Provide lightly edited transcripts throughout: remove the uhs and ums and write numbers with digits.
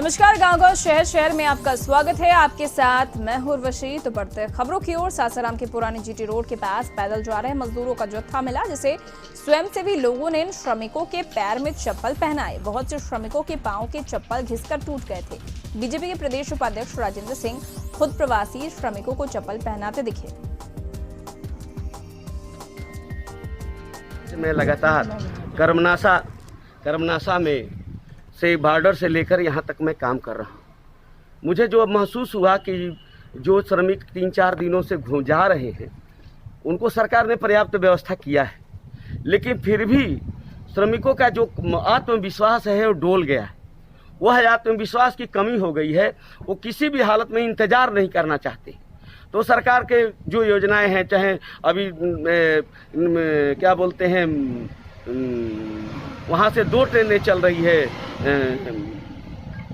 नमस्कार, गांव-गांव शहर में आपका स्वागत है। आपके साथ मैं हूं उर्वशी। तो बढ़ते खबरों की ओर। सासाराम के पुराने जीटी रोड के पास पैदल जा रहे मजदूरों का जत्था मिला, जिसे स्वयंसेवी लोगों ने इन श्रमिकों के पैर में चप्पल पहनाए। बहुत से श्रमिकों के पांव के चप्पल घिसकर टूट गए थे। बीजेपी के प्रदेश उपाध्यक्ष राजेंद्र सिंह खुद प्रवासी श्रमिकों को चप्पल पहनाते दिखे। मैं लगातार कर्मनाशा में से बॉर्डर से लेकर यहाँ तक मैं काम कर रहा हूँ। मुझे जो महसूस हुआ कि जो श्रमिक 3-4 दिनों से जा रहे हैं उनको सरकार ने पर्याप्त व्यवस्था किया है, लेकिन फिर भी श्रमिकों का जो आत्मविश्वास है वो डोल गया है। वह आत्मविश्वास की कमी हो गई है। वो किसी भी हालत में इंतज़ार नहीं करना चाहते। तो सरकार के जो योजनाएं हैं, चाहे अभी क्या बोलते हैं, वहाँ से 2 ट्रेनें चल रही है,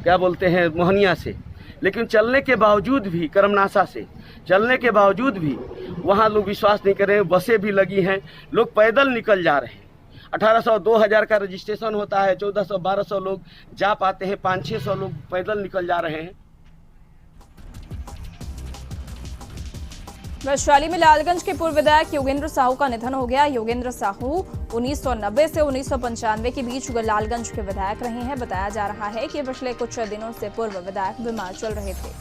क्या बोलते हैं, मोहनिया से, लेकिन चलने के बावजूद भी, कर्मनाशा से चलने के बावजूद भी वहाँ लोग विश्वास नहीं कर रहे हैं। बसें भी लगी हैं, लोग पैदल निकल जा रहे हैं। 1800-2000 का रजिस्ट्रेशन होता है, 1400-1200 लोग जा पाते हैं, 500-600 लोग पैदल निकल जा रहे हैं। वैशाली में लालगंज के पूर्व विधायक योगेंद्र साहू का निधन हो गया। योगेंद्र साहू 1990 से 1995 के बीच लालगंज के विधायक रहे हैं। बताया जा रहा है कि पिछले कुछ दिनों से पूर्व विधायक बीमार चल रहे थे।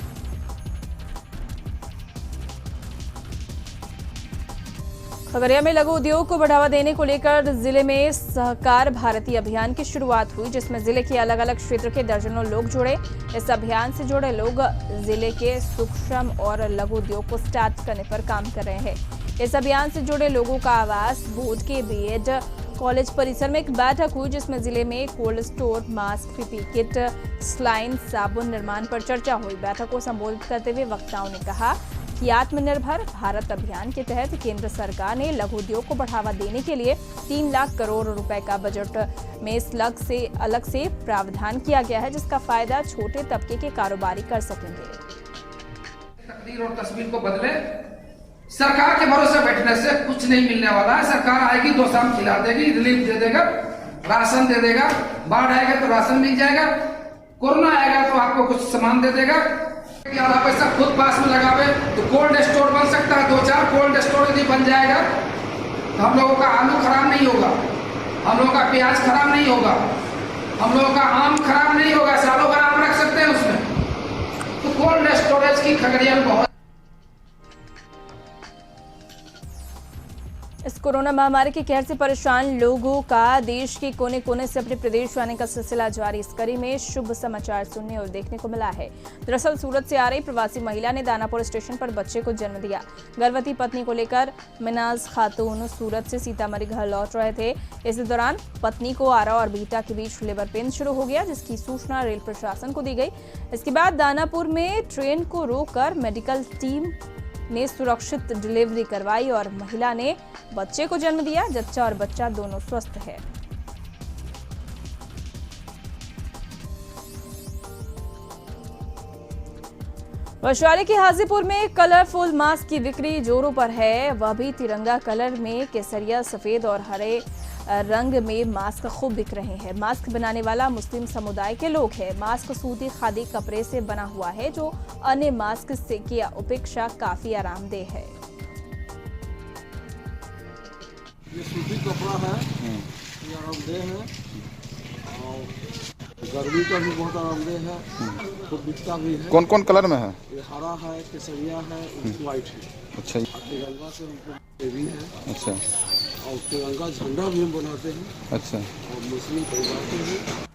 खगड़िया में लघु उद्योग को बढ़ावा देने को लेकर जिले में सहकार भारती अभियान की शुरुआत हुई, जिसमें जिले के अलग अलग क्षेत्र के दर्जनों लोग जुड़े। इस अभियान से जुड़े लोग जिले के सूक्ष्म और लघु उद्योग को स्टार्ट करने पर काम कर रहे हैं। इस अभियान से जुड़े लोगों का आवास बोर्ड के बीएड कॉलेज परिसर में एक बैठक हुई, जिसमें जिले में cold store, mask, PP kit, saline, साबुन निर्माण पर चर्चा हुई। बैठक को संबोधित करते हुए वक्ताओं ने कहा कि आत्मनिर्भर भारत अभियान के तहत केंद्र सरकार ने लघु उद्योग को बढ़ावा देने के लिए 3 लाख करोड़ रुपए का बजट में इस अलग से प्रावधान किया गया है, जिसका फायदा छोटे तबके के कारोबारी कर सकेंगे। तकदीर और तस्वीर को बदले, सरकार के भरोसे बैठने से कुछ नहीं मिलने वाला है। सरकार आएगी, 2 शाम खिला देगी, रिलीफ दे देगा, राशन दे देगा। बाढ़ आएगा तो राशन मिल जाएगा, कोरोना आएगा तो आपको कुछ सामान दे देगा। आधा पैसा खुद पास में लगावे तो कोल्ड स्टोर बन सकता है। 2-4 कोल्ड स्टोर यदि बन जाएगा तो हम लोगों का आलू खराब नहीं होगा, हम लोगों का प्याज खराब नहीं होगा, हम लोगों का आम खराब नहीं होगा, सालों भर आम रख सकते हैं उसमें। तो कोल्ड स्टोरेज की खगड़िया में बहुत। इस कोरोना महामारी के कहर से परेशान लोगों का देश के कोने कोने से अपने प्रदेश आने का सिलसिला जारी। इस कड़ी में शुभ समाचार सुनने और देखने को मिला है। दरअसल सूरत से आ रही प्रवासी महिला ने दानापुर स्टेशन पर बच्चे को जन्म दिया। गर्भवती पत्नी को लेकर मिनाज खातून सूरत से सीतामढ़ी घर लौट रहे थे। इस दौरान पत्नी को आरा और बीटा के बीच लेबर पेन शुरू हो गया, जिसकी सूचना रेल प्रशासन को दी गई। इसके बाद दानापुर में ट्रेन को रोककर मेडिकल टीम ने सुरक्षित डिलीवरी करवाई और महिला ने बच्चे को जन्म दिया। जच्चा और बच्चा दोनों स्वस्थ है। वैशाली के हाजीपुर में कलरफुल मास्क की बिक्री जोरों पर है, वह भी तिरंगा कलर में। केसरिया, सफेद और हरे रंग में मास्क खूब बिक रहे हैं। मास्क बनाने वाला मुस्लिम समुदाय के लोग हैं। मास्क सूती खादी कपड़े से बना हुआ है, जो अन्य मास्क से की अपेक्षा काफी आरामदेह है। ये सूती कपड़ा है, ये आरामदेह है और गर्मी का भी बहुत आरामदेह है, तो बिकता भी है। कौन कौन कलर में है? ये हरा है, केसरिया है, व्हाइट है। अच्छा, तिरंगा से हमको भी है। अच्छा, और तिरंगा झंडा भी हम बनाते हैं। अच्छा, और मुस्लिम परिवार के हैं।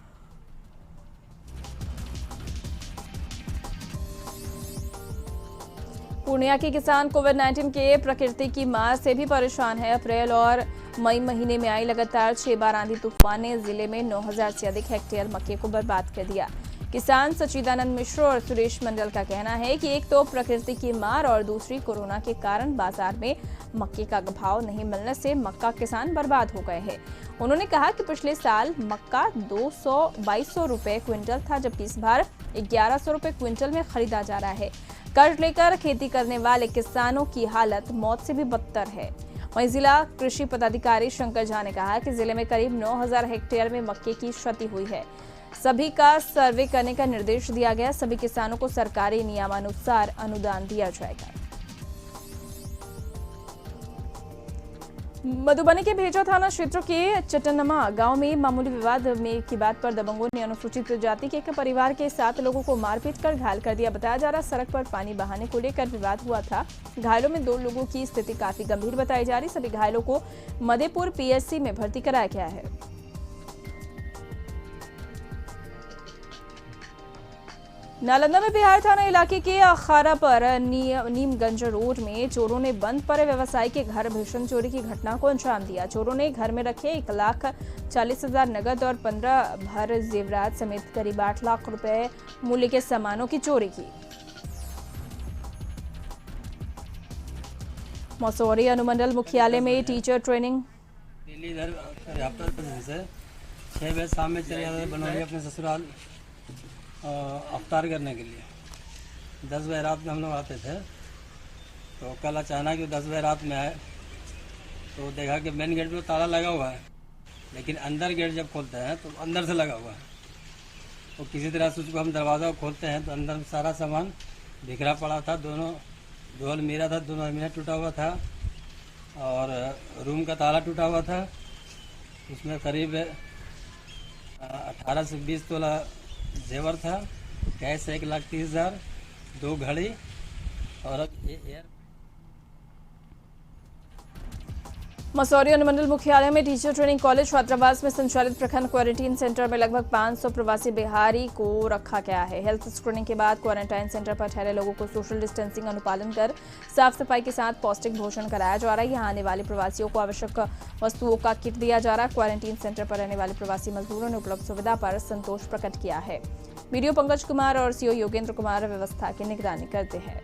पूर्णिया के किसान कोविड-19 के प्रकृति की मार से भी परेशान है। अप्रैल और मई महीने में आई लगातार 6 बार आंधी तूफान ने जिले में 9000 से अधिक हेक्टेयर मक्के को बर्बाद कर दिया। किसान सचिदानंद मिश्र और सुरेश मंडल का कहना है कि एक तो प्रकृति की मार और दूसरी कोरोना के कारण बाजार में मक्के का भाव नहीं मिलने से मक्का किसान बर्बाद हो गए हैं। उन्होंने कहा कि पिछले साल मक्का 2200 रुपए क्विंटल था, जबकि इस बार 1100 रुपए क्विंटल में खरीदा जा रहा है। कर्ज लेकर खेती करने वाले किसानों की हालत मौत से भी बदतर है। वहीं जिला कृषि पदाधिकारी शंकर झा ने कहा कि जिले में करीब 9000 हेक्टेयर में मक्के की क्षति हुई है। सभी का सर्वे करने का निर्देश दिया गया। सभी किसानों को सरकारी नियमानुसार अनुदान दिया जाएगा। मधुबनी के भेजा थाना क्षेत्र के चटनमा गांव में मामूली विवाद में की बात पर दबंगों ने अनुसूचित जाति के एक परिवार के 7 लोगों को मारपीट कर घायल कर दिया। बताया जा रहा सड़क पर पानी बहाने को लेकर विवाद हुआ था। घायलों में 2 लोगों की स्थिति काफी गंभीर बताई जा रही। सभी घायलों को मधेपुर पीएचसी में भर्ती कराया गया है। नालंदा में बिहार थाना इलाके के अखाड़ा पर नीमगंज रोड में चोरों ने बंद पड़े व्यवसायी के घर भीषण चोरी की घटना को अंजाम दिया। चोरों ने घर में रखे 1,40,000 नगद और 15 भर जेवरात समेत करीब 8 लाख रुपए मूल्य के सामानों की चोरी की। मसौरी अनुमंडल मुख्यालय में टीचर ट्रेनिंग इधर 6 बजे शाम में चले जाते बनौली अपने ससुराल अफ्तार करने के लिए। 10 बजे रात में हम लोग आते थे, तो कल अचानक 10 बजे रात में आए तो देखा कि मेन गेट पे ताला लगा हुआ है, लेकिन अंदर गेट जब खोलते हैं तो अंदर से लगा हुआ है। तो किसी तरह से उसको हम दरवाज़ा खोलते हैं तो अंदर सारा सामान बिखरा पड़ा था। दो अलमीरा था, दोनों अलमीरा टूटा हुआ था और रूम का ताला टूटा हुआ था। उसमें करीब 18 से 20 तोला जेवर था, कैश 1,30,000, 2 घड़ी और एयर। मसौरी अनुमंडल मुख्यालय में टीचर ट्रेनिंग कॉलेज छात्रावास में संचालित प्रखंड क्वारंटीन सेंटर में लगभग 500 प्रवासी बिहारी को रखा गया है। हेल्थ स्क्रीनिंग के बाद क्वारंटाइन सेंटर पर ठहरे लोगों को सोशल डिस्टेंसिंग अनुपालन कर साफ सफाई के साथ पौष्टिक भोजन कराया जा रहा है। यहाँ आने वाले प्रवासियों को आवश्यक वस्तुओं का किट दिया जा रहा है। क्वारंटीन सेंटर पर रहने वाले प्रवासी मजदूरों ने उपलब्ध सुविधा पर संतोष प्रकट किया है। वीडियो पंकज कुमार और सीओ योगेंद्र कुमार व्यवस्था की निगरानी करते हैं।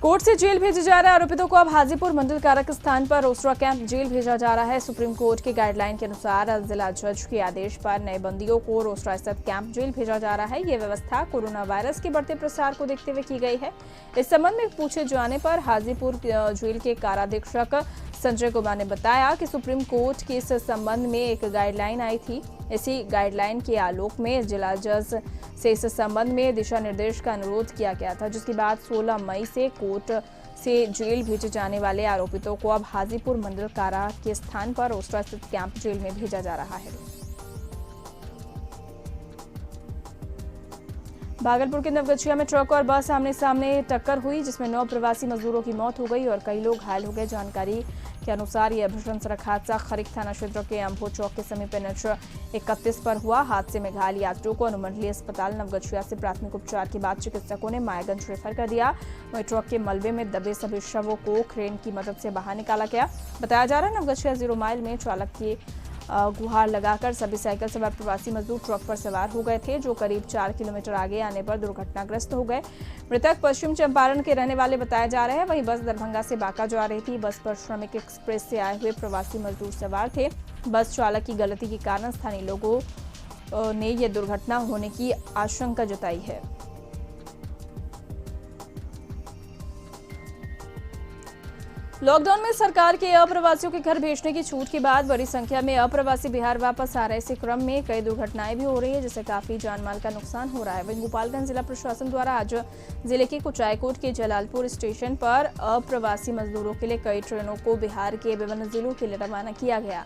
कोर्ट से जेल भेजे जा रहे आरोपितों को अब हाजीपुर मंडल कारा स्थान पर रोसड़ा कैंप जेल भेजा जा रहा है। सुप्रीम कोर्ट के गाइडलाइन के अनुसार जिला जज के आदेश पर नए बंदियों को रोसड़ा स्थित कैंप जेल भेजा जा रहा है। ये व्यवस्था कोरोना वायरस के बढ़ते प्रसार को देखते हुए की गई है। इस संबंध में पूछे जाने पर हाजीपुर जेल के काराधीक्षक संजय कुमार ने बताया कि सुप्रीम कोर्ट के इस संबंध में एक गाइडलाइन आई थी। इसी गाइडलाइन के आलोक में जिला जज से इस संबंध में दिशा निर्देश का अनुरोध किया गया था, जिसके बाद 16 मई से कोर्ट से जेल भेजे जाने वाले आरोपितों को अब हाजीपुर मंडल कारा के स्थान पर रोसड़ा स्थित कैंप जेल में भेजा जा रहा है। भागलपुर के नवगछिया में ट्रक और बस आमने सामने टक्कर हुई, जिसमें 9 प्रवासी मजदूरों की मौत हो गई और कई लोग घायल हो गए। जानकारी के अनुसार यह भीषण सड़क हादसा खरीक थाना क्षेत्र के अम्भो चौक के समीप NH 31 पर हुआ। हादसे में घायल यात्रियों को अनुमंडलीय अस्पताल नवगछिया से प्राथमिक उपचार के बाद चिकित्सकों ने मायागंज रेफर कर दिया। वहीं ट्रक के मलबे में दबे सभी शवों को क्रेन की मदद से बाहर निकाला गया। बताया जा रहा है नवगछिया 0 माइल में चालक की गुहार लगाकर सभी साइकिल सवार प्रवासी मजदूर ट्रक पर सवार हो गए थे, जो करीब 4 किलोमीटर आगे आने पर दुर्घटनाग्रस्त हो गए। मृतक पश्चिम चंपारण के रहने वाले बताए जा रहे हैं। वहीं बस दरभंगा से बांका जा रही थी। बस पर श्रमिक एक्सप्रेस से आए हुए प्रवासी मजदूर सवार थे। बस चालक की गलती के कारण स्थानीय लोगों ने यह दुर्घटना होने की आशंका जताई है। लॉकडाउन में सरकार के अप्रवासियों के घर भेजने की छूट के बाद बड़ी संख्या में अप्रवासी बिहार वापस आ रहे। इसी क्रम में कई दुर्घटनाएं भी हो रही है, जिससे काफी जानमाल का नुकसान हो रहा है। वहीं गोपालगंज जिला प्रशासन द्वारा आज जिले के कुचायकोट के जलालपुर स्टेशन पर अप्रवासी मजदूरों के लिए कई ट्रेनों को बिहार के विभिन्न जिलों के लिए रवाना किया गया।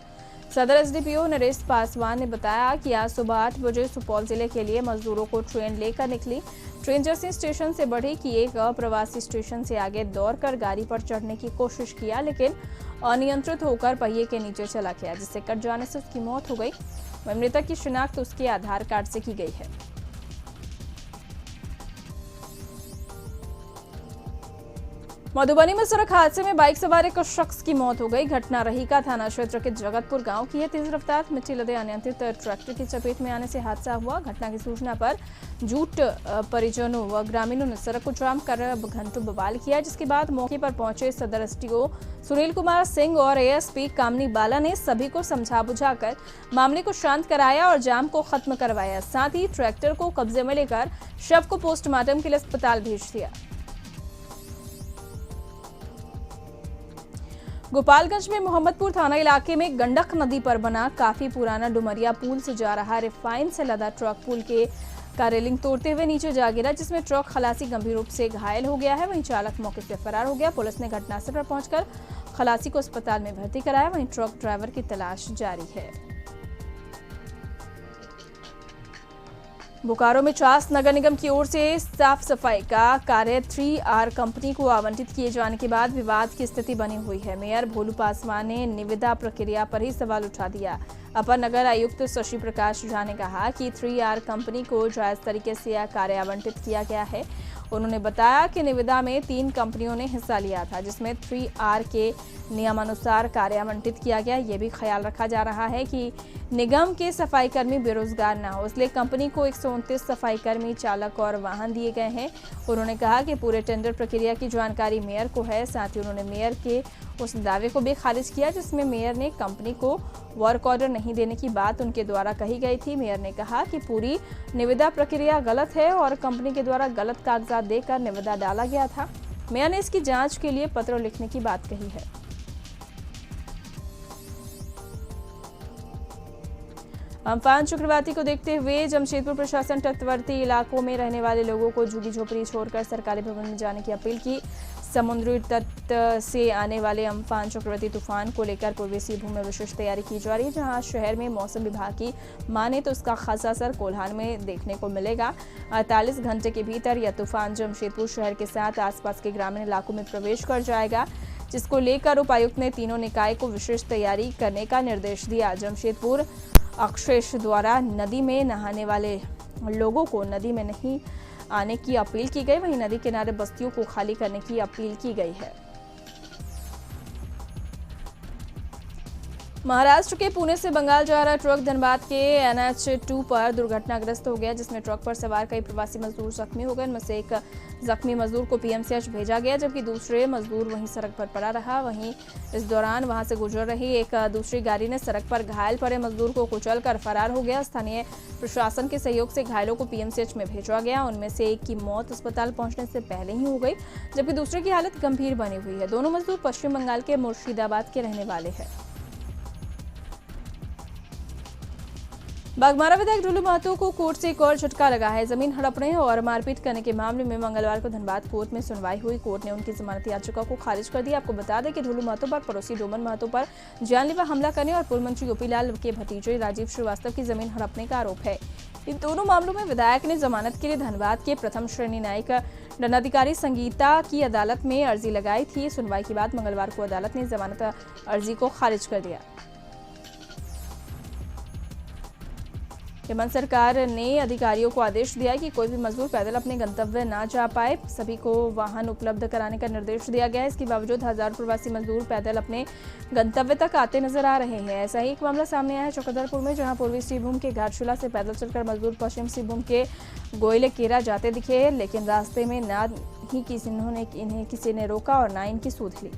सदर SDPO नरेश पासवान ने बताया कि आज सुबह 8 बजे सुपौल जिले के लिए मजदूरों को ट्रेन लेकर निकली। ट्रेन जैसे स्टेशन से बढ़ी कि एक अप्रवासी स्टेशन से आगे दौड़कर गाड़ी पर चढ़ने की कोशिश किया, लेकिन अनियंत्रित होकर पहिए के नीचे चला गया, जिससे कट जाने से उसकी मौत हो गई। वहीं मृतक की शिनाख्त उसके आधार कार्ड से की गई है। मधुबनी में सड़क हादसे में बाइक सवार एक शख्स की मौत हो गई। घटना रहीका थाना क्षेत्र के जगतपुर गांव की है। तेज रफ्तार मिट्टी लदे अनियंत्रित ट्रैक्टर की चपेट में आने से हादसा हुआ। घटना की सूचना पर जूट परिजनों व ग्रामीणों ने सड़क को जाम कर घंटों बवाल किया, जिसके बाद मौके पर पहुंचे सदर SDO सुनील कुमार सिंह और ASP कामनी बाला ने सभी को समझा बुझाकर मामले को शांत कराया और जाम को खत्म करवाया। साथ ही ट्रैक्टर को कब्जे में लेकर शव को पोस्टमार्टम के लिए अस्पताल भेज दिया। गोपालगंज में मोहम्मदपुर थाना इलाके में गंडक नदी पर बना काफी पुराना डुमरिया पुल से जा रहा रिफाइन से लदा ट्रक पुल के का रेलिंग तोड़ते हुए नीचे जा गिरा, जिसमें ट्रक खलासी गंभीर रूप से घायल हो गया है। वहीं चालक मौके से फरार हो गया। पुलिस ने घटनास्थल पर पहुंचकर खलासी को अस्पताल में भर्ती कराया। वहीं ट्रक ड्राइवर की तलाश जारी है। बोकारो में चास नगर निगम की ओर से साफ सफाई का कार्य 3R कंपनी को आवंटित किए जाने के बाद विवाद की स्थिति बनी हुई है। मेयर भोलू पासवान ने निविदा प्रक्रिया पर ही सवाल उठा दिया। अपर नगर आयुक्त शशि प्रकाश झा ने कहा कि 3R कंपनी को जायज तरीके से यह कार्य आवंटित किया गया है। उन्होंने बताया कि निविदा में 3 कंपनियों ने हिस्सा लिया था, जिसमें 3R के नियमानुसार कार्य आवंटित किया गया। ये भी ख्याल रखा जा रहा है कि निगम के सफाई कर्मी बेरोजगार न हो, इसलिए कंपनी को 129 सफाई कर्मी, चालक और वाहन दिए गए हैं। उन्होंने कहा कि पूरे टेंडर प्रक्रिया की जानकारी मेयर को है। साथ ही उन्होंने मेयर के उस दावे को भी खारिज किया जिसमें मेयर ने कंपनी को वर्क ऑर्डर नहीं देने की बात उनके द्वारा कही गई थी। मेयर ने कहा कि पूरी निविदा प्रक्रिया गलत है और कंपनी के द्वारा गलत कागजात देकर निविदा डाला गया था। मेयर ने इसकी जांच के लिए पत्र लिखने की बात कही है। अम्फान चक्रवाती को देखते हुए जमशेदपुर प्रशासन तटवर्ती इलाकों में रहने वाले लोगों को झुग्गी झोपड़ी छोड़कर सरकारी भवन में जाने की अपील की। समुद्री तट से आने वाले अम्फान चक्रवाती तूफान को लेकर पूर्वी सिंहभूम में विशेष तैयारी की जा रही है, जहां शहर में मौसम विभाग की माने तो उसका खासा असर कोल्हान में देखने को मिलेगा। 48 घंटे के भीतर यह तूफान जमशेदपुर शहर के साथ आसपास के ग्रामीण इलाकों में प्रवेश कर जाएगा, जिसको लेकर उपायुक्त ने तीनों निकाय को विशेष तैयारी करने का निर्देश दिया। जमशेदपुर अक्षेश द्वारा नदी में नहाने वाले लोगों को नदी में नहीं आने की अपील की गई। वहीं नदी किनारे बस्तियों को खाली करने की अपील की गई है। महाराष्ट्र के पुणे से बंगाल जा रहा ट्रक धनबाद के NH2 पर दुर्घटनाग्रस्त हो गया, जिसमें ट्रक पर सवार कई प्रवासी मजदूर जख्मी हो गए। इनमें से एक जख्मी मजदूर को PMCH भेजा गया, जबकि दूसरे मजदूर वहीं सड़क पर पड़ा रहा। वहीं इस दौरान वहां से गुजर रही एक दूसरी गाड़ी ने सड़क पर घायल पड़े मजदूर को कुचलकर फरार हो गया। स्थानीय प्रशासन के सहयोग से घायलों को PMCH में भेजा गया। उनमें से एक की मौत अस्पताल पहुंचने से पहले ही हो गई, जबकि दूसरे की हालत गंभीर बनी हुई है। दोनों मजदूर पश्चिम बंगाल के मुर्शिदाबाद के रहने वाले हैं। बागमारा विधायक ढोलू महतो को कोर्ट से एक और झटका लगा है। जमीन हड़पने और मारपीट करने के मामले में मंगलवार को धनबाद कोर्ट में सुनवाई हुई। कोर्ट ने उनकी जमानत याचिका को खारिज कर दिया। आपको बता दें कि ढोलू महतो पर पड़ोसी डोमन महतो पर जानलेवा हमला करने और पूर्व मंत्री गोपी लाल के भतीजे राजीव श्रीवास्तव की जमीन हड़पने का आरोप है। इन दोनों मामलों में विधायक ने जमानत के लिए धनबाद के प्रथम श्रेणी न्यायिक दंडाधिकारी संगीता की अदालत में अर्जी लगाई थी। सुनवाई के बाद मंगलवार को अदालत ने जमानत अर्जी को खारिज कर दिया। हेमंत सरकार ने अधिकारियों को आदेश दिया कि कोई भी मजदूर पैदल अपने गंतव्य ना जा पाए। सभी को वाहन उपलब्ध कराने का निर्देश दिया गया है। इसके बावजूद हजारों प्रवासी मजदूर पैदल अपने गंतव्य तक आते नजर आ रहे हैं। ऐसा ही एक मामला सामने आया है चक्रधरपुर में, जहां पूर्वी सिंहभूम के घाटशिला से पैदल चलकर मजदूर पश्चिम सिंहभूम के गोयले केरा जाते दिखे, लेकिन रास्ते में ना ही इन्हें किसी ने रोका और ना इनकी सूद ली।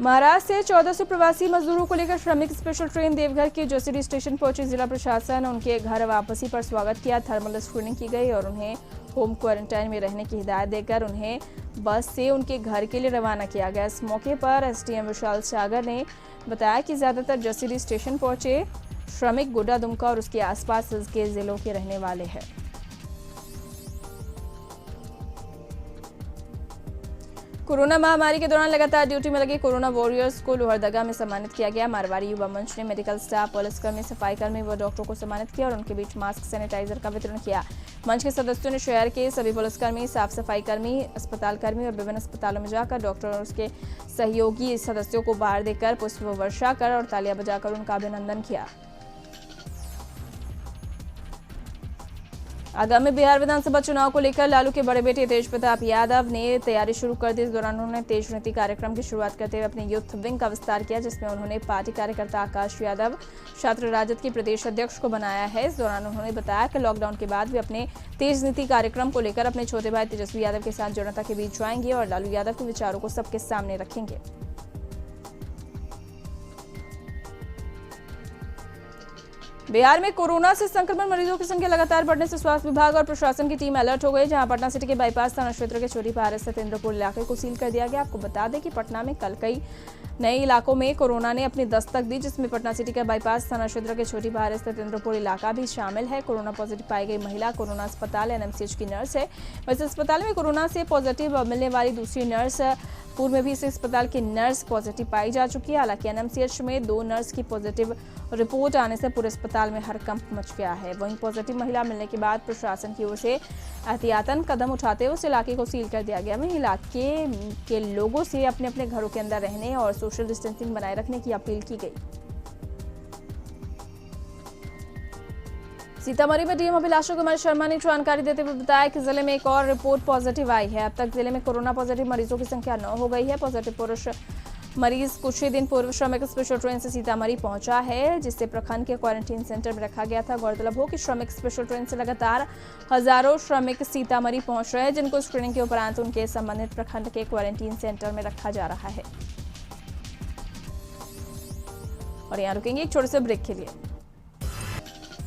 महाराष्ट्र से 1400 प्रवासी मजदूरों को लेकर श्रमिक स्पेशल ट्रेन देवघर के जोशीडी स्टेशन पहुंची। जिला प्रशासन उनके घर वापसी पर स्वागत किया। थर्मल स्क्रीनिंग की गई और उन्हें होम क्वारंटाइन में रहने की हिदायत देकर उन्हें बस से उनके घर के लिए रवाना किया गया। इस मौके पर SDM विशाल सागर ने बताया कि ज्यादातर जोशीडी स्टेशन पहुंचे श्रमिक गोड्डा, दुमका और उसके आसपास के जिलों के रहने वाले हैं। कोरोना महामारी के दौरान लगातार ड्यूटी में लगे कोरोना वॉरियर्स को लोहरदगा में सम्मानित किया गया। मारवाड़ी युवा मंच ने मेडिकल स्टाफ, पुलिसकर्मी, सफाई कर्मी व डॉक्टरों को सम्मानित किया और उनके बीच मास्क, सैनिटाइजर का वितरण किया। मंच के सदस्यों ने शहर के सभी पुलिसकर्मी, साफ सफाई कर्मी, अस्पताल कर्मी और विभिन्न अस्पतालों में जाकर डॉक्टर और उसके सहयोगी सदस्यों को बाहर देकर पुष्प वर्षा कर और तालियां बजाकर उनका अभिनंदन किया। आगामी बिहार विधानसभा चुनाव को लेकर लालू के बड़े बेटे तेज प्रताप यादव ने तैयारी शुरू कर दी। इस दौरान उन्होंने तेज नीति कार्यक्रम की शुरुआत करते हुए अपने यूथ विंग का विस्तार किया, जिसमें उन्होंने पार्टी कार्यकर्ता आकाश यादव छात्र राजद के प्रदेश अध्यक्ष को बनाया है। इस दौरान उन्होंने बताया कि लॉकडाउन के बाद वे अपने तेज नीति कार्यक्रम को लेकर अपने छोटे भाई तेजस्वी यादव के साथ जनता के बीच जाएंगे और लालू यादव के विचारों को सबके सामने रखेंगे। बिहार में कोरोना से संक्रमण मरीजों की संख्या लगातार बढ़ने से स्वास्थ्य विभाग और प्रशासन की टीम अलर्ट हो गई, जहां पटना सिटी के बाईपास थाना क्षेत्र के चोरी पहाड़ स्थित इंद्रपुर इलाके को सील कर दिया गया। आपको बता दें कि पटना में कल कई नए इलाकों में कोरोना ने अपनी दस्तक दी, जिसमें पटना सिटी के बाईपास थाना क्षेत्र के छोटी पहाड़ स्थित इंद्रपुर इलाका भी शामिल है। कोरोना पॉजिटिव पाई गई महिला कोरोना अस्पताल एनएमसीएच की नर्स है। वैसे अस्पताल में कोरोना से पॉजिटिव मिलने वाली दूसरी नर्स पूर्व में भी इस अस्पताल की नर्स पॉजिटिव पाई जा चुकी है। हालांकि एनएमसीएच में 2 नर्स की पॉजिटिव रिपोर्ट आने से पूरे अस्पताल में हड़कंप मच गया है। वहीं पॉजिटिव महिला मिलने के बाद प्रशासन की ओर से एहतियातन कदम उठाते हुए उस इलाके को सील कर दिया गया। वहीं इलाके के लोगों से अपने अपने घरों के अंदर रहने और सोशल डिस्टेंसिंग बनाए रखने की अपील की गई। सीतामढ़ी में डीएम अभिलाषा कुमार शर्मा ने जानकारी देते हुए बताया कि जिले में एक और रिपोर्ट पॉजिटिव आई है। अब तक जिले में कोरोना पॉजिटिव मरीजों की संख्या 9 हो गई है। पॉजिटिव पुरुष मरीज कुछ ही दिन पूर्व श्रमिक स्पेशल ट्रेन से सीतामढ़ी पहुंचा है, जिसे प्रखंड के क्वारंटीन सेंटर में रखा गया था। गौरतलब हो कि श्रमिक स्पेशल ट्रेन से लगातार हजारों श्रमिक सीतामढ़ी पहुंच रहे हैं, जिनको स्क्रीनिंग के उपरांत उनके संबंधित प्रखंड के क्वारंटीन सेंटर में रखा जा रहा है। और यहाँ रुकेंगे एक छोटे से ब्रेक के लिए।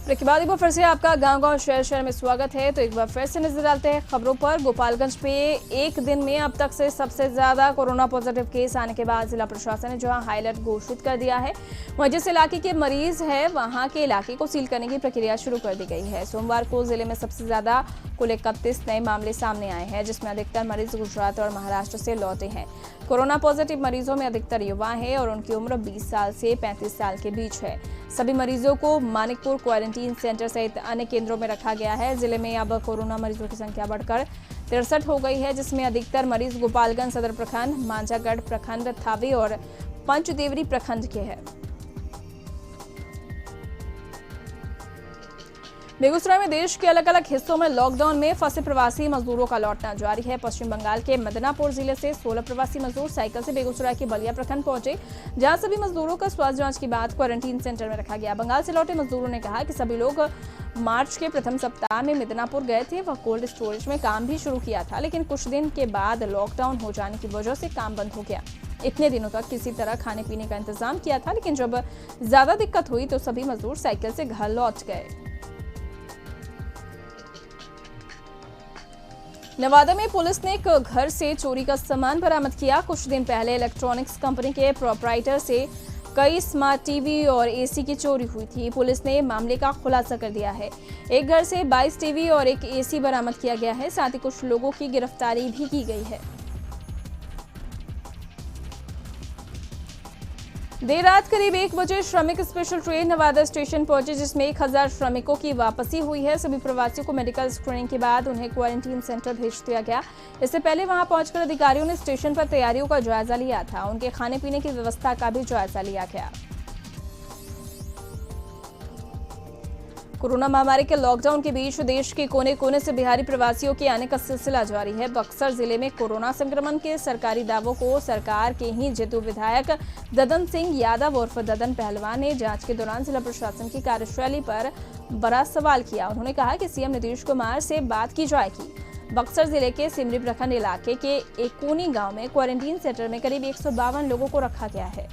ब्रेक के बाद एक बार फिर से आपका गांव-गांव शहर में स्वागत है। तो एक बार फिर से नजर डालते हैं खबरों पर। गोपालगंज पे एक दिन में अब तक से सबसे ज्यादा कोरोना पॉजिटिव केस आने के बाद जिला प्रशासन ने जहां हाई अलर्ट घोषित कर दिया है, वहीं जिस इलाके के मरीज है वहां के इलाके को सील करने की प्रक्रिया शुरू कर दी गई है। सोमवार को जिले में सबसे ज्यादा कुल 31 नए मामले सामने आए हैं, जिसमें अधिकतर मरीज गुजरात और महाराष्ट्र से लौटे हैं। कोरोना पॉजिटिव मरीजों में अधिकतर युवा हैं और उनकी उम्र 20 साल से 35 साल के बीच है। सभी मरीजों को मानिकपुर क्वारंटीन सेंटर सहित अन्य केंद्रों में रखा गया है। जिले में अब कोरोना मरीजों की संख्या बढ़कर 63 हो गई है, जिसमें अधिकतर मरीज गोपालगंज सदर प्रखंड, मांझागढ़ प्रखंड, थावे और पंचदेवरी प्रखंड के हैं। बेगूसराय में देश के अलग अलग हिस्सों में लॉकडाउन में फंसे प्रवासी मजदूरों का लौटना जारी है। पश्चिम बंगाल के मिदनापुर जिले से 16 प्रवासी मजदूर साइकिल से बेगूसराय के बलिया प्रखंड पहुंचे, जहां सभी मजदूरों का स्वास्थ्य जांच के बाद क्वारंटीन सेंटर में रखा गया। बंगाल से लौटे मजदूरों ने कहा कि सभी लोग मार्च के प्रथम सप्ताह में मिदनापुर गए थे। वह कोल्ड स्टोरेज में काम भी शुरू किया था, लेकिन कुछ दिन के बाद लॉकडाउन हो जाने की वजह से काम बंद हो गया। इतने दिनों तक किसी तरह खाने पीने का इंतजाम किया था, लेकिन जब ज्यादा दिक्कत हुई तो सभी मजदूर साइकिल से घर लौट गए। नवादा में पुलिस ने एक घर से चोरी का सामान बरामद किया। कुछ दिन पहले इलेक्ट्रॉनिक्स कंपनी के प्रोपराइटर से कई स्मार्ट टीवी और एसी की चोरी हुई थी। पुलिस ने मामले का खुलासा कर दिया है। एक घर से 22 टीवी और एक एसी बरामद किया गया है। साथ ही कुछ लोगों की गिरफ्तारी भी की गई है। देर रात करीब 1 बजे श्रमिक स्पेशल ट्रेन नवादा स्टेशन पहुंची, जिसमें 1000 श्रमिकों की वापसी हुई है। सभी प्रवासियों को मेडिकल स्क्रीनिंग के बाद उन्हें क्वारंटीन सेंटर भेज दिया गया। इससे पहले वहां पहुंचकर अधिकारियों ने स्टेशन पर तैयारियों का जायजा लिया था। उनके खाने पीने की व्यवस्था का भी जायजा लिया गया। कोरोना महामारी के लॉकडाउन के बीच देश के कोने कोने से बिहारी प्रवासियों के आने का सिलसिला जारी है। बक्सर जिले में कोरोना संक्रमण के सरकारी दावों को सरकार के ही जेतू विधायक ददन सिंह यादव उर्फ ददन पहलवान ने जांच के दौरान जिला प्रशासन की कार्यशैली पर बड़ा सवाल किया। उन्होंने कहा कि सीएम नीतीश कुमार से बात की जाएगी। बक्सर जिले के सिमरी प्रखंड इलाके के एकोनी गाँव में क्वारंटीन सेंटर में करीब 152 लोगों को रखा गया है।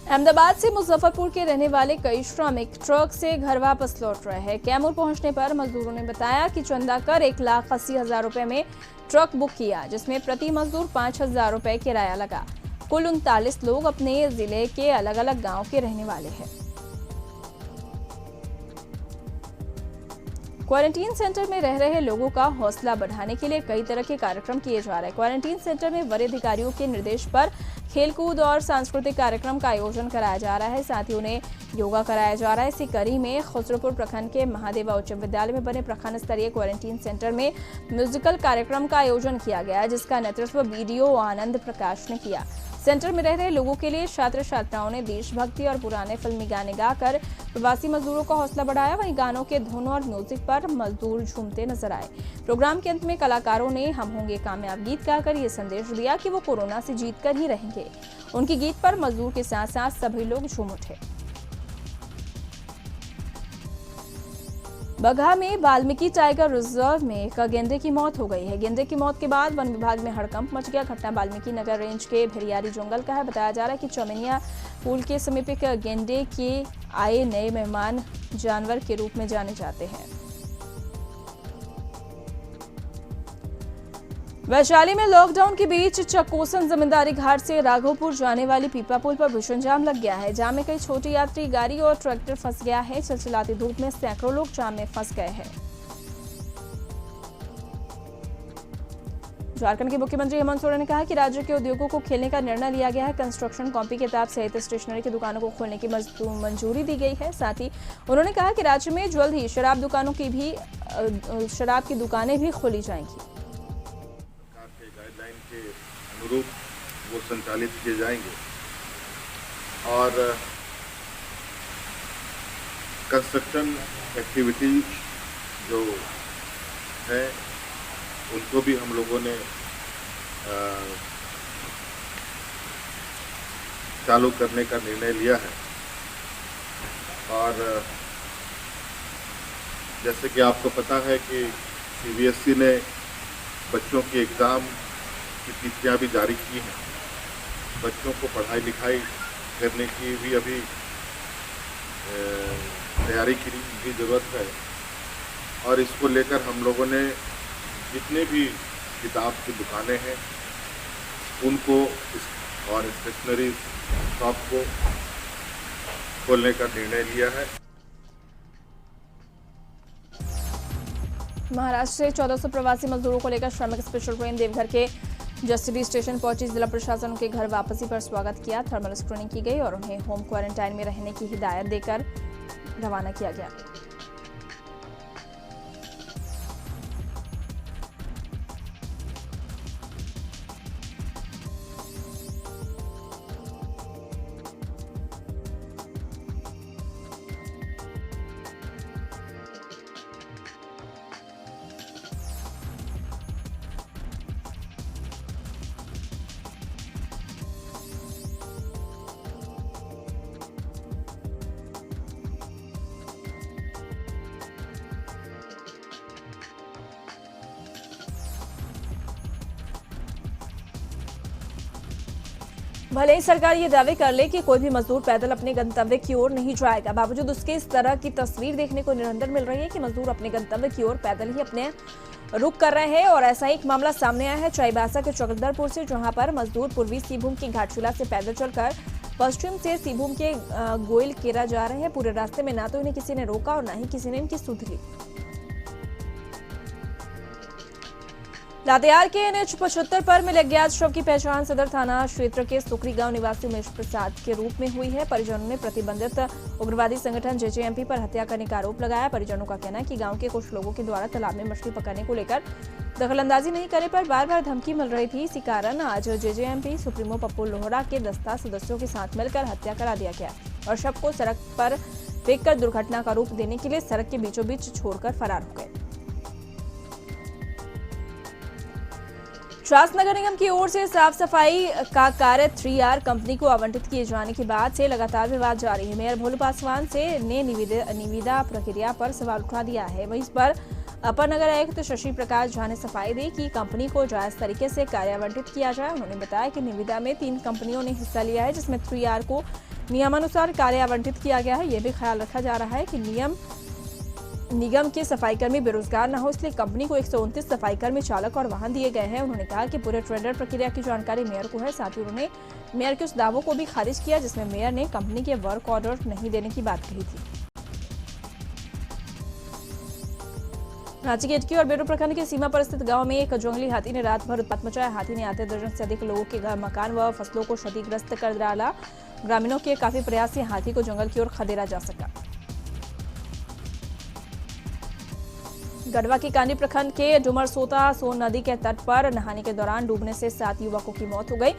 अहमदाबाद से मुजफ्फरपुर के रहने वाले कई श्रमिक ट्रक से घर वापस लौट रहे हैं। कैमूर पहुंचने पर मजदूरों ने बताया कि चंदा कर 1,80,000 रुपए में ट्रक बुक किया, जिसमें प्रति मजदूर 5,000 रुपए किराया लगा। कुल 39 लोग अपने जिले के अलग अलग गांव के रहने वाले हैं। क्वारंटीन सेंटर में रह रहे लोगों का हौसला बढ़ाने के लिए कई तरह के कार्यक्रम किए जा रहे हैं। क्वारंटीन सेंटर में वरीय अधिकारियों के निर्देश पर खेलकूद और सांस्कृतिक कार्यक्रम का आयोजन कराया जा रहा है। साथ ही उन्हें योगा कराया जा रहा है। इसी कड़ी में खुसरूपुर प्रखंड के महादेवा उच्च विद्यालय में बने प्रखंड स्तरीय क्वारंटीन सेंटर में म्यूजिकल कार्यक्रम का आयोजन किया गया, जिसका नेतृत्व बीडीओ आनंद प्रकाश ने किया। सेंटर में रह रहे लोगों के लिए छात्र छात्राओं ने देशभक्ति और पुराने फिल्मी गाने गाकर प्रवासी मजदूरों का हौसला बढ़ाया। वहीं गानों के धुन और म्यूजिक पर मजदूर झूमते नजर आए। प्रोग्राम के अंत में कलाकारों ने हम होंगे कामयाब गीत गाकर ये संदेश दिया कि वो कोरोना से जीत कर ही रहेंगे। उनके गीत पर मजदूर के साथ साथ सभी लोग झूम उठे। बगहा में वाल्मीकि टाइगर रिजर्व में एक गेंडे की मौत हो गई है। गेंडे की मौत के बाद वन विभाग में हड़कंप मच गया। घटना वाल्मीकि नगर रेंज के भेरियारी जंगल का है। बताया जा रहा है कि चौमिनिया पूल के समीप एक गेंडे के आए नए मेहमान जानवर के रूप में जाने जाते हैं। वैशाली में लॉकडाउन के बीच चकोसन जमींदारी घाट से राघोपुर जाने वाली पीपा पुल पर भीषण जाम लग गया है। जाम में कई छोटी यात्री गाड़ी और ट्रैक्टर फंस गया है। चिलचिलाती धूप में सैकड़ों लोग जाम में फंस गए हैं। झारखंड के मुख्यमंत्री हेमंत सोरेन ने कहा कि राज्य के उद्योगों को खेलने का निर्णय लिया गया है। कंस्ट्रक्शन, कॉपी किताब सहित स्टेशनरी की दुकानों को खोलने की मंजूरी दी गई है। साथ ही उन्होंने कहा कि राज्य में जल्द ही शराब की दुकानें भी खोली जाएंगी। सरकार के गाइडलाइन के अनुरूप वो संचालित किए जाएंगे और कंस्ट्रक्शन एक्टिविटीज जो है उनको भी हम लोगों ने चालू करने का निर्णय लिया है। और जैसे कि आपको पता है कि CBSE ने बच्चों की एग्ज़ाम की तिथियां भी जारी की हैं। बच्चों को पढ़ाई लिखाई करने की भी अभी तैयारी की ज़रूरत है और इसको लेकर हम लोगों ने जितने भी किताब की दुकानें हैं उनको और स्टेशनरी शॉप को खोलने का निर्णय लिया है। महाराष्ट्र से 1400 प्रवासी मजदूरों को लेकर श्रमिक स्पेशल ट्रेन देवघर के जस्टिडी स्टेशन पहुंची। जिला प्रशासन उनके घर वापसी पर स्वागत किया। थर्मल स्क्रीनिंग की गई और उन्हें होम क्वारंटाइन में रहने की हिदायत देकर रवाना किया गया। भले ही सरकार ये दावे कर ले कि कोई भी मजदूर पैदल अपने गंतव्य की ओर नहीं जाएगा, बावजूद उसके इस तरह की तस्वीर देखने को निरंतर मिल रही है कि मजदूर अपने गंतव्य की ओर पैदल ही अपने रुख कर रहे हैं। और ऐसा एक मामला सामने आया है चाईबासा के चक्रधरपुर से, जहां पर मजदूर पूर्वी सिंहभूम की घाटशिला से पैदल चलकर पश्चिम से सिंहभूम के गोयल केरा जा रहे हैं। पूरे रास्ते में ना तो इन्हें किसी ने रोका और ना ही किसी ने इनकी सुध ली। लातेहार के NH 75 पर मिले अज्ञात शव की पहचान सदर थाना क्षेत्र के सुकरी गांव निवासी उमेश प्रसाद के रूप में हुई है। परिजनों ने प्रतिबंधित उग्रवादी संगठन JJMP पर हत्या करने का आरोप लगाया। परिजनों का कहना है कि गांव के कुछ लोगों के द्वारा तालाब में मछली पकड़ने को लेकर दखलंदाजी नहीं करने पर बार बार धमकी मिल रही थी। इसी कारण आज JJMP सुप्रीमो पप्पू लोहरा के 10 सदस्यों के साथ मिलकर हत्या करा दिया गया और शव को सड़क पर फेंककर दुर्घटना का रूप देने के लिए सड़क के बीचों बीच छोड़कर फरार हो गए। शास नगर निगम की ओर से साफ सफाई का कार्य 3R कंपनी को आवंटित किए जाने के बाद से लगातार विवाद जारी है। मेयर भोलू पासवान ने निविदा प्रक्रिया पर सवाल उठा दिया है। वहीं इस पर अपर नगर आयुक्त शशि प्रकाश झा ने सफाई दी कि कंपनी को जायज तरीके से कार्य आवंटित किया जाए। उन्होंने बताया कि निविदा में 3 कंपनियों ने हिस्सा लिया है, जिसमें 3R को नियमानुसार कार्य आवंटित किया गया है। यह भी ख्याल रखा जा रहा है कि निगम के सफाई कर्मी बेरोजगार न हो, इसलिए कंपनी को 129 सफाई कर्मी, चालक और वाहन दिए गए हैं। उन्होंने कहा कि पूरे टेंडर प्रक्रिया की जानकारी मेयर को है। साथ ही उन्होंने मेयर के उस दावों को भी खारिज किया जिसमें मेयर ने कंपनी के वर्क ऑर्डर नहीं देने की बात कही थी। रांची के इटकी और बेटू प्रखंड के सीमा पर स्थित गांव में एक जंगली हाथी ने रात भर उत्पात मचाया। हाथी ने आधे दर्जन से अधिक लोगों के घर, मकान व फसलों को क्षतिग्रस्त कर डाला। ग्रामीणों के काफी प्रयास से हाथी को जंगल की ओर खदेड़ा जा सका। गढ़वा के कांडी प्रखंड के डुमरसोता सोन नदी के तट पर नहाने के दौरान डूबने से 7 युवकों की मौत हो गई।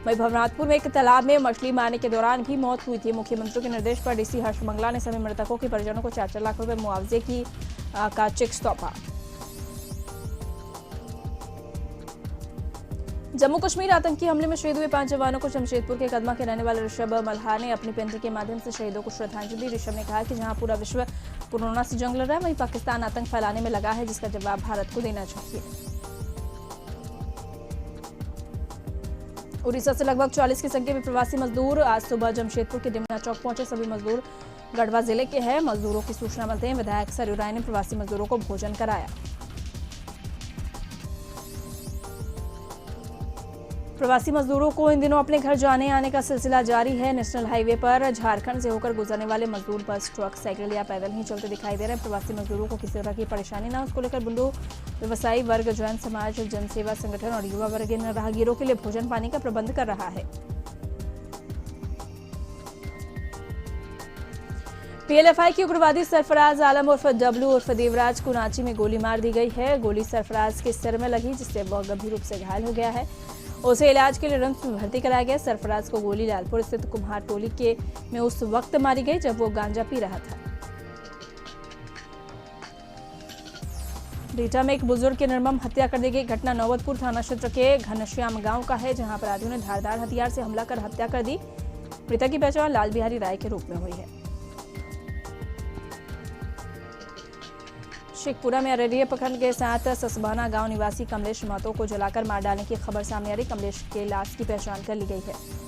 वहीं भवनाथपुर में एक तालाब में मछली मारने के दौरान भी मौत हुई थी। मुख्यमंत्री के निर्देश पर डीसी हर्ष मंगला ने सभी मृतकों के परिजनों को 4-4 लाख रुपए मुआवजे का चेक सौंपा। जम्मू कश्मीर आतंकी हमले में शहीद हुए 5 जवानों को जमशेदपुर के कदमा के रहने वाले ऋषभ मल्हार ने अपनी पेंटिंग के माध्यम से शहीदों को श्रद्धांजलि दी। ऋषभ ने कहा कि जहां पूरा विश्व कोरोना से जंग लड़ रहा है, वहीं पाकिस्तान आतंक फैलाने में लगा है, जिसका जवाब भारत को देना चाहिए। उड़ीसा से लगभग 40 की संख्या में प्रवासी मजदूर आज सुबह जमशेदपुर के डिमना चौक पहुंचे। सभी मजदूर गढ़वा जिले के हैं। मजदूरों की सूचना मिलते ही विधायक सरयू राय ने प्रवासी मजदूरों को भोजन कराया। प्रवासी मजदूरों को इन दिनों अपने घर जाने आने का सिलसिला जारी है। नेशनल हाईवे पर झारखंड से होकर गुजरने वाले मजदूर बस, ट्रक, साइकिल या पैदल ही चलते दिखाई दे रहे हैं। प्रवासी मजदूरों को किसी तरह की परेशानी न हो, उसको लेकर बुंडू व्यवसायी वर्ग, जैन समाज, जनसेवा संगठन और युवा वर्ग इन राहगीरों के लिए भोजन पानी का प्रबंध कर रहा है। पीएलएफआई की उग्रवादी सरफराज आलम उर्फ डब्लू उर्फ देवराज को रांची में गोली मार दी गई है। गोली सरफराज के सिर में लगी, जिससे वह गंभीर रूप से घायल हो गया है। उसे इलाज के लिए रिम्स में भर्ती कराया गया। सरफराज को गोली लालपुर स्थित कुम्हार टोली में उस वक्त मारी गई जब वो गांजा पी रहा था। डेटा में एक बुजुर्ग की निर्मम हत्या कर दी गई। घटना नौबतपुर थाना क्षेत्र के घनश्याम गांव का है, जहां अपराधियों ने धारदार हथियार से हमला कर हत्या कर दी। मृतक की पहचान लाल बिहारी राय के रूप में हुई है। शेखपुरा में अररिया प्रखंड के साथ ससबाना गांव निवासी कमलेश महतो को जलाकर मार डालने की खबर सामने आ रही। कमलेश के लाश की पहचान कर ली गई है।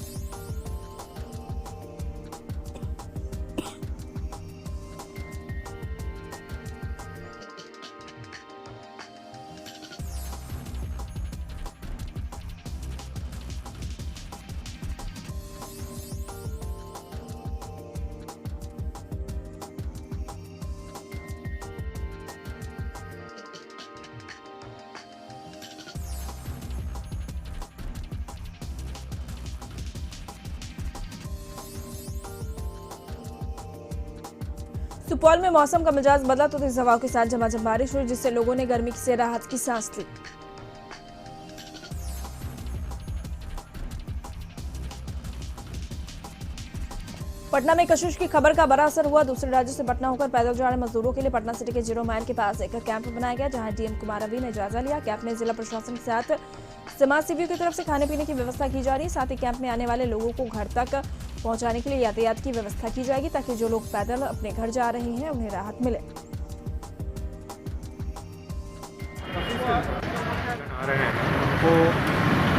सुपौल में मौसम का मिजाज बदला तो तेज हवाओं के साथ झमाझम बारिश हुई, जिससे लोगों ने गर्मी से राहत की सांस ली। पटना में कशिश की खबर का बड़ा असर हुआ। दूसरे राज्यों से पटना होकर पैदल जा रहे मजदूरों के लिए पटना सिटी के 0 माइल के पास एक कैंप बनाया गया, जहां डीएम कुमार रवि ने जायजा लिया। कैंप में जिला प्रशासन के साथ समाज सेवियों की तरफ से खाने पीने की व्यवस्था की जा रही है। साथ ही कैंप में आने वाले लोगों को घर तक पहुंचाने के लिए यातायात की व्यवस्था की जाएगी, ताकि जो लोग पैदल अपने घर जा रहे हैं उन्हें राहत मिले। आ रहे हैं उनको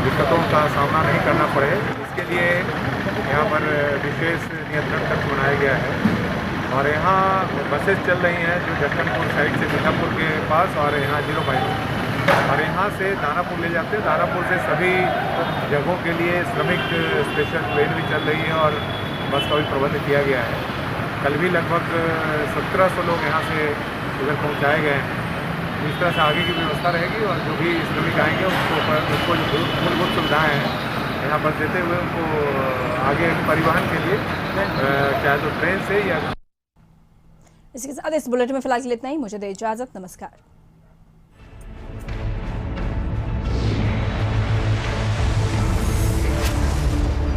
दिक्कतों का सामना नहीं करना पड़े, इसके लिए यहाँ पर विशेष नियंत्रण कक्ष बनाया गया है। और यहाँ बसेस चल रही हैं जो जक्कनपुर साइड से मीठापुर के पास, और यहाँ 0 माइल, और यहाँ से दानापुर ले जाते हैं। दानापुर से सभी जगहों के लिए श्रमिक स्पेशल ट्रेन भी चल रही है और बस का भी प्रबंध किया गया है। कल भी लगभग 1700 लोग यहाँ से उधर पहुँचाए गए हैं। इस तरह से आगे की व्यवस्था रहेगी और जो भी श्रमिक आएंगे उनको जो मूलभूत सुविधाएँ हैं यहाँ पर देते हुए उनको आगे परिवहन के लिए चाहे तो ट्रेन से या। इसके साथ इस बुलेटिन में फिलहाल के लिए इतना ही। मुझे दे इजाजत। नमस्कार।